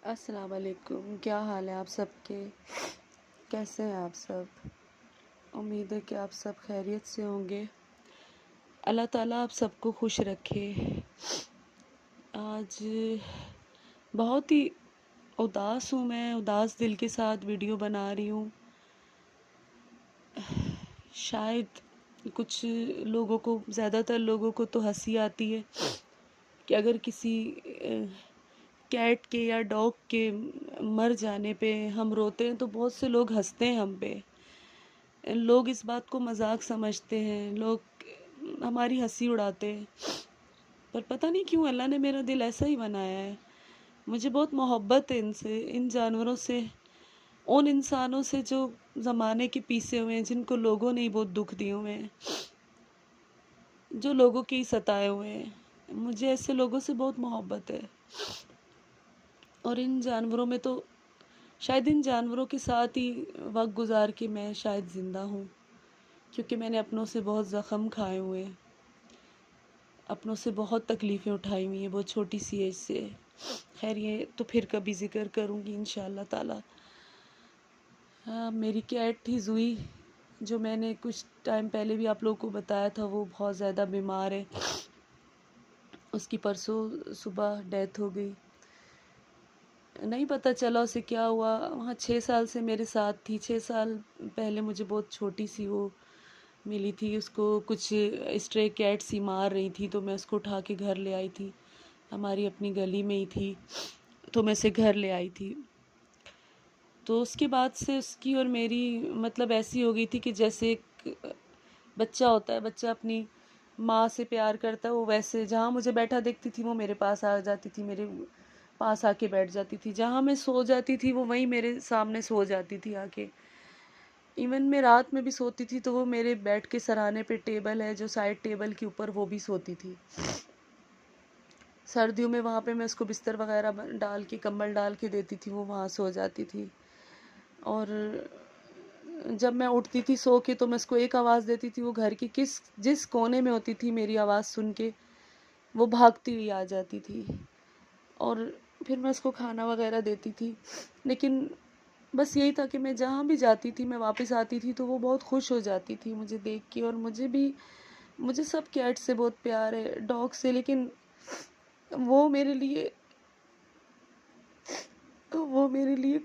अस्सलाम वालेकुम। क्या हाल है आप सबके? कैसे हैं आप सब? उम्मीद है कि आप सब खैरियत से होंगे। अल्लाह ताला आप सबको खुश रखे। आज बहुत ही उदास हूँ, मैं उदास दिल के साथ वीडियो बना रही हूँ। शायद कुछ लोगों को, ज़्यादातर लोगों को तो हंसी आती है कि अगर किसी कैट के या डॉग के मर जाने पे हम रोते हैं तो बहुत से लोग हंसते हैं हम पे। लोग इस बात को मजाक समझते हैं, लोग हमारी हंसी उड़ाते हैं। पर पता नहीं क्यों अल्लाह ने मेरा दिल ऐसा ही बनाया है। मुझे बहुत मोहब्बत है इनसे, इन जानवरों से, उन इंसानों से जो ज़माने के पीसे हुए हैं, जिनको लोगों ने ही बहुत दुख दिए हुए हैं, जो लोगों के ही सताए हुए हैं। मुझे ऐसे लोगों से बहुत मोहब्बत है। और इन जानवरों में तो शायद इन जानवरों के साथ ही वक्त गुजार के मैं शायद ज़िंदा हूँ, क्योंकि मैंने अपनों से बहुत ज़ख्म खाए हुए हैं, अपनों से बहुत तकलीफ़ें उठाई हुई हैं बहुत छोटी सी एज से। खैर ये तो फिर कभी ज़िक्र करूँगी इंशाअल्लाह ताला। हाँ, मेरी कैट थी ज़ुई, जो मैंने कुछ टाइम पहले भी आप लोगों को बताया था, वो बहुत ज़्यादा बीमार है। उसकी परसों सुबह डेथ हो गई। नहीं पता चला उसे क्या हुआ। वहाँ 6 साल से मेरे साथ थी। 6 साल पहले मुझे बहुत छोटी सी वो मिली थी। उसको कुछ स्ट्रे कैट्स ही मार रही थी, तो मैं उसको उठा के घर ले आई थी। हमारी अपनी गली में ही थी, तो मैं उसे घर ले आई थी। तो उसके बाद से उसकी और मेरी मतलब ऐसी हो गई थी कि जैसे एक बच्चा होता है, बच्चा अपनी माँ से प्यार करता है, वो वैसे जहाँ मुझे बैठा देखती थी वो मेरे पास आ जाती थी, मेरे पास आके बैठ जाती थी। जहाँ मैं सो जाती थी वो वहीं मेरे सामने सो जाती थी आके। इवन मैं रात में भी सोती थी तो वो मेरे बेड के सराहने पे टेबल है जो साइड टेबल के ऊपर, वो भी सोती थी। सर्दियों में वहाँ पे मैं उसको बिस्तर वगैरह डाल के, कंबल डाल के देती थी, वो वहाँ सो जाती थी। और जब मैं उठती थी सो के तो मैं उसको एक आवाज़ देती थी, वो घर की जिस कोने में होती थी मेरी आवाज़ सुन के वो भागती हुई आ जाती थी। और फिर मैं उसको खाना वगैरह देती थी। लेकिन बस यही था कि मैं जहाँ भी जाती थी, मैं वापस आती थी तो वो बहुत खुश हो जाती थी मुझे देख के। और मुझे सब कैट से बहुत प्यार है, डॉग से, लेकिन वो मेरे लिए वो मेरे लिए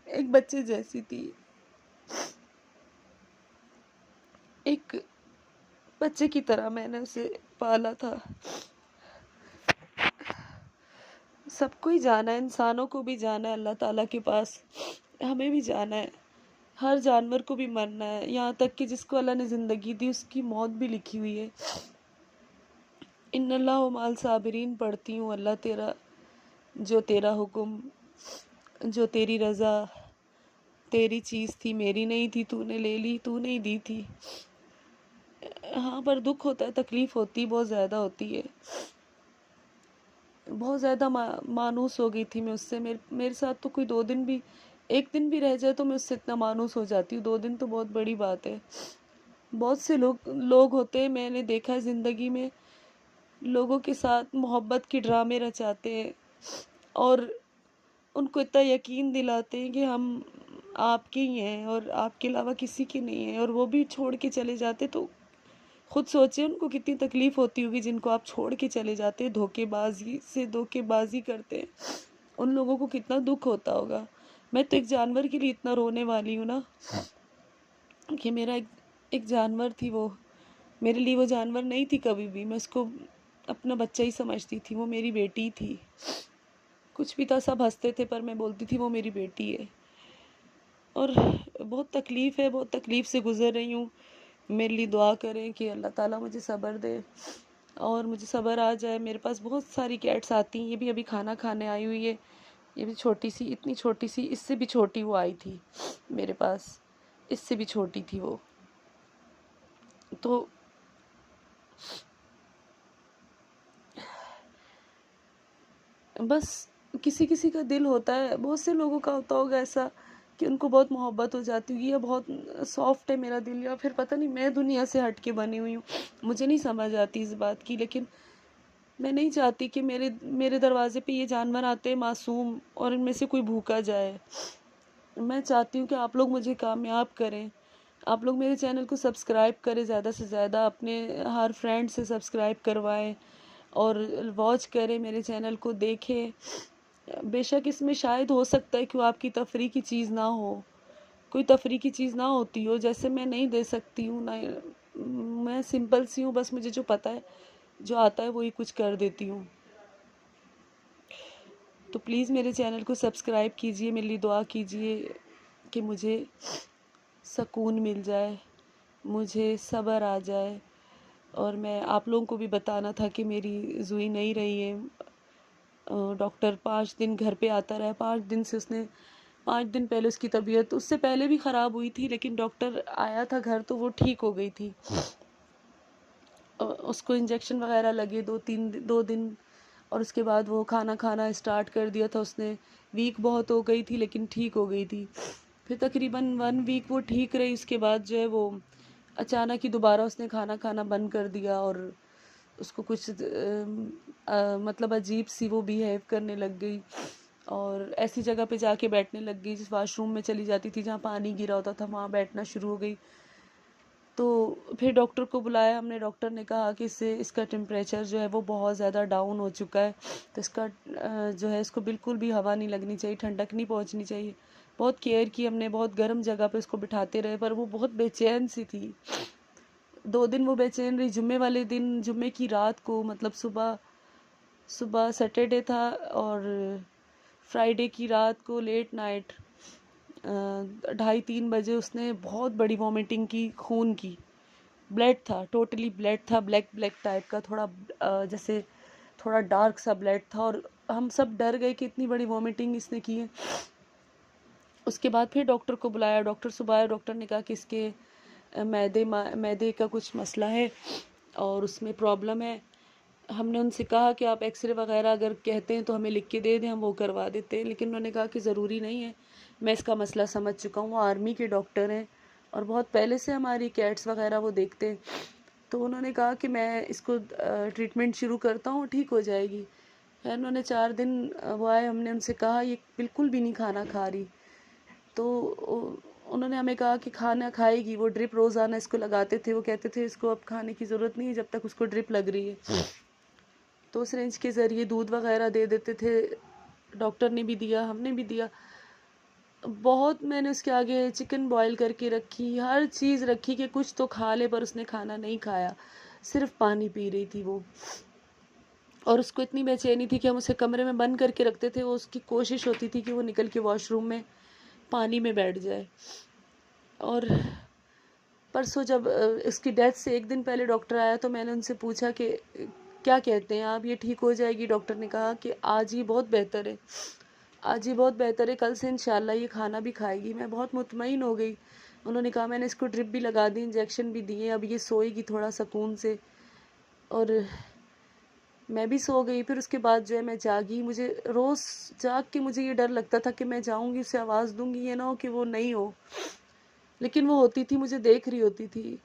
एक बच्चे जैसी थी। एक बच्चे की तरह मैंने उसे पाला था। सबको ही जाना है, इंसानों को भी जाना है अल्लाह ताला के पास, हमें भी जाना है। हर जानवर को भी मरना है, यहाँ तक कि जिसको अल्लाह ने ज़िंदगी दी उसकी मौत भी लिखी हुई है। इन्नल्लाह माल साबिरीन पढ़ती हूँ, अल्लाह तेरा जो तेरा हुक्म, जो तेरी रज़ा, तेरी चीज़ थी, मेरी नहीं थी, तूने ले ली, तूने ही दी थी। हाँ, पर दुख होता है, तकलीफ़ होती बहुत ज़्यादा होती है। बहुत ज़्यादा मानूस हो गई थी मैं उससे। मेरे साथ तो कोई 2 दिन भी, एक दिन भी रह जाए तो मैं उससे इतना मानूस हो जाती हूँ। 2 दिन तो बहुत बड़ी बात है। बहुत से लोग होते हैं, मैंने देखा है ज़िंदगी में, लोगों के साथ मोहब्बत के ड्रामे रचाते हैं और उनको इतना यकीन दिलाते हैं कि हम आपके ही हैं और आपके अलावा किसी के नहीं हैं, और वो भी छोड़ के चले जाते। तो खुद सोचिए उनको कितनी तकलीफ़ होती होगी जिनको आप छोड़ के चले जाते हैं, धोखेबाजी से धोखेबाजी करते हैं। उन लोगों को कितना दुख होता होगा। मैं तो एक जानवर के लिए इतना रोने वाली हूँ ना, कि मेरा एक जानवर थी वो। मेरे लिए वो जानवर नहीं थी कभी भी, मैं उसको अपना बच्चा ही समझती थी। वो मेरी बेटी थी। कुछ भी था, सब हंसते थे, पर मैं बोलती थी वो मेरी बेटी है। और बहुत तकलीफ़ है, बहुत तकलीफ़ से गुज़र रही हूँ। मेरे लिए दुआ करें कि अल्लाह ताला मुझे सब्र दे और मुझे सब्र आ जाए। मेरे पास बहुत सारी कैट्स आती हैं, ये भी अभी खाना खाने आई हुई है। ये भी छोटी सी, इतनी छोटी सी, इससे भी छोटी वो आई थी मेरे पास, इससे भी छोटी थी वो। तो बस किसी किसी का दिल होता है, बहुत से लोगों का होता होगा ऐसा कि उनको बहुत मोहब्बत हो जाती होगी, या बहुत सॉफ्ट है मेरा दिल, या फिर पता नहीं मैं दुनिया से हट के बनी हुई हूँ, मुझे नहीं समझ आती इस बात की। लेकिन मैं नहीं चाहती कि मेरे मेरे दरवाजे पे ये जानवर आते हैं मासूम, और इनमें से कोई भूखा जाए। मैं चाहती हूँ कि आप लोग मुझे कामयाब करें, आप लोग मेरे चैनल को सब्सक्राइब करें, ज़्यादा से ज़्यादा अपने हर फ्रेंड से सब्सक्राइब करवाएं और वॉच करें, मेरे चैनल को देखें। बेशक इसमें शायद हो सकता है कि वो आपकी तफरीह की चीज़ ना हो, कोई तफरीह की चीज़ ना होती हो, जैसे मैं नहीं दे सकती हूँ ना। मैं सिंपल सी हूँ, बस मुझे जो पता है, जो आता है वही कुछ कर देती हूँ। तो प्लीज़ मेरे चैनल को सब्सक्राइब कीजिए, मेरे लिए दुआ कीजिए कि मुझे सुकून मिल जाए, मुझे सब्र आ जाए। और मैं आप लोगों को भी बताना था कि मेरी ज़ुई नहीं रही है। डॉक्टर 5 दिन घर पे आता रहा, 5 दिन से उसने 5 दिन पहले उसकी तबीयत उससे पहले भी ख़राब हुई थी, लेकिन डॉक्टर आया था घर तो वो ठीक हो गई थी। उसको इंजेक्शन वगैरह लगे 2 दिन, और उसके बाद वो खाना खाना स्टार्ट कर दिया था उसने। वीक बहुत हो गई थी लेकिन ठीक हो गई थी। फिर तकरीबन 1 वीक वो ठीक रही, उसके बाद जो है वो अचानक ही दोबारा उसने खाना खाना बंद कर दिया, और उसको कुछ मतलब अजीब सी वो बिहेव करने लग गई, और ऐसी जगह पे जाके बैठने लग गई, जिस वॉशरूम में चली जाती थी जहाँ पानी गिरा होता था वहाँ बैठना शुरू हो गई। तो फिर डॉक्टर को बुलाया हमने, डॉक्टर ने कहा कि इसका टेम्परेचर जो है वो बहुत ज़्यादा डाउन हो चुका है, तो इसका जो है इसको बिल्कुल भी हवा नहीं लगनी चाहिए, ठंडक नहीं पहुंचनी चाहिए। बहुत केयर की हमने, बहुत गर्म जगह पे उसको बिठाते रहे, पर वो बहुत बेचैन सी थी। 2 दिन वो बेचैन रही। जुम्मे वाले दिन, जुम्मे की रात को, मतलब सुबह सुबह सैटरडे था, और फ्राइडे की रात को लेट नाइट 2:30-3 बजे उसने बहुत बड़ी वॉमिटिंग की, खून की। ब्लड था, टोटली ब्लड था, ब्लैक ब्लैक टाइप का, थोड़ा जैसे थोड़ा डार्क सा ब्लड था, और हम सब डर गए कि इतनी बड़ी वॉमिटिंग इसने की है। उसके बाद फिर डॉक्टर को बुलाया, डॉक्टर सुबह आया, डॉक्टर ने कहा कि इसके मैदे का कुछ मसला है और उसमें प्रॉब्लम है। हमने उनसे कहा कि आप एक्सरे वगैरह अगर कहते हैं तो हमें लिख के दे दें, हम वो करवा देते हैं, लेकिन उन्होंने कहा कि ज़रूरी नहीं है, मैं इसका मसला समझ चुका हूँ। वो आर्मी के डॉक्टर हैं और बहुत पहले से हमारी कैट्स वगैरह वो देखते हैं। तो उन्होंने कहा कि मैं इसको ट्रीटमेंट शुरू करता हूँ, ठीक हो जाएगी। खैर उन्होंने 4 दिन वो आए, हमने उनसे कहा ये बिल्कुल भी नहीं खाना खा रही, तो उन्होंने हमें कहा कि खाना खाएगी, वो ड्रिप रोज़ाना इसको लगाते थे, वो कहते थे इसको अब खाने की ज़रूरत नहीं है जब तक उसको ड्रिप लग रही है। तो उस रेंज के ज़रिए दूध वगैरह दे देते थे, डॉक्टर ने भी दिया, हमने भी दिया। बहुत मैंने उसके आगे चिकन बॉईल करके रखी, हर चीज़ रखी कि कुछ तो खा ले, पर उसने खाना नहीं खाया, सिर्फ पानी पी रही थी वो। और उसको इतनी बेचैनी थी कि हम उसे कमरे में बंद करके रखते थे, वो उसकी कोशिश होती थी कि वो निकल के वॉशरूम में पानी में बैठ जाए। और परसों जब इसकी डेथ से 1 दिन पहले डॉक्टर आया तो मैंने उनसे पूछा कि क्या कहते हैं आप, ये ठीक हो जाएगी? डॉक्टर ने कहा कि आज ही बहुत बेहतर है, आज ही बहुत बेहतर है, कल से इंशाल्लाह ये खाना भी खाएगी। मैं बहुत मुतमईन हो गई। उन्होंने कहा मैंने इसको ड्रिप भी लगा दी, इंजेक्शन भी दिए, अब ये सोएगी थोड़ा सुकून से। और मैं भी सो गई। फिर उसके बाद जो है मैं जागी, मुझे रोज़ जाग के मुझे ये डर लगता था कि मैं जाऊंगी उसे आवाज़ दूंगी, ये ना हो कि वो नहीं हो, लेकिन वो होती थी, मुझे देख रही होती थी।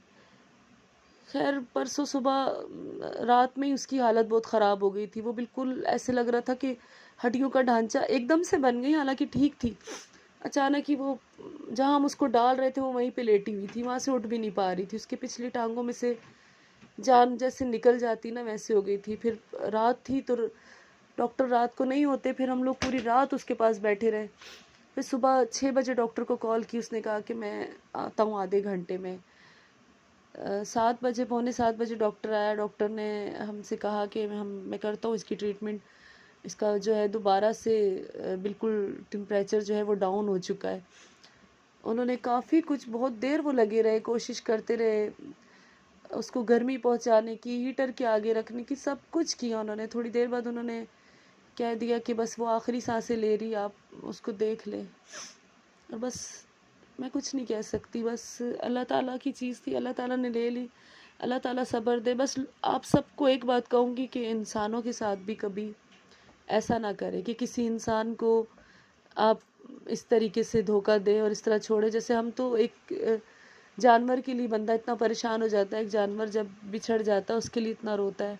खैर परसों सुबह रात में ही उसकी हालत बहुत ख़राब हो गई थी, वो बिल्कुल ऐसे लग रहा था कि हड्डियों का ढांचा एकदम से बन गई, हालांकि ठीक थी। अचानक ही वो जहाँ हम उसको डाल रहे थे वो वहीं पे लेटी हुई थी, वहाँ से उठ भी नहीं पा रही थी, उसके पिछली टांगों में से जान जैसे निकल जाती ना, वैसे हो गई थी। फिर रात थी तो डॉक्टर रात को नहीं होते, फिर हम लोग पूरी रात उसके पास बैठे रहे। फिर सुबह 6 बजे डॉक्टर को कॉल की, उसने कहा कि मैं आता हूँ आधे घंटे में। 7 बजे, पौने 7 बजे डॉक्टर आया। डॉक्टर ने हमसे कहा कि मैं करता हूँ इसकी ट्रीटमेंट, इसका जो है दोबारा से बिल्कुल टेम्परेचर जो है वो डाउन हो चुका है। उन्होंने काफ़ी कुछ, बहुत देर वो लगे रहे, कोशिश करते रहे उसको गर्मी पहुंचाने की, हीटर के आगे रखने की, सब कुछ किया उन्होंने। थोड़ी देर बाद उन्होंने कह दिया कि बस वो आखिरी सांसें ले रही, आप उसको देख लें। और बस मैं कुछ नहीं कह सकती, बस अल्लाह ताला की चीज़ थी, अल्लाह ताला ने ले ली, अल्लाह ताला सब्र दे। बस आप सबको एक बात कहूँगी कि इंसानों के साथ भी कभी ऐसा ना करें कि किसी इंसान को आप इस तरीके से धोखा दें और इस तरह छोड़े। जैसे हम तो एक जानवर के लिए बंदा इतना परेशान हो जाता है, एक जानवर जब बिछड़ जाता है उसके लिए इतना रोता है,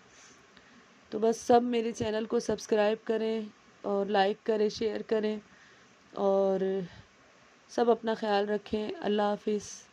तो बस सब मेरे चैनल को सब्सक्राइब करें और लाइक करें, शेयर करें और सब अपना ख्याल रखें। अल्लाह हाफिज़।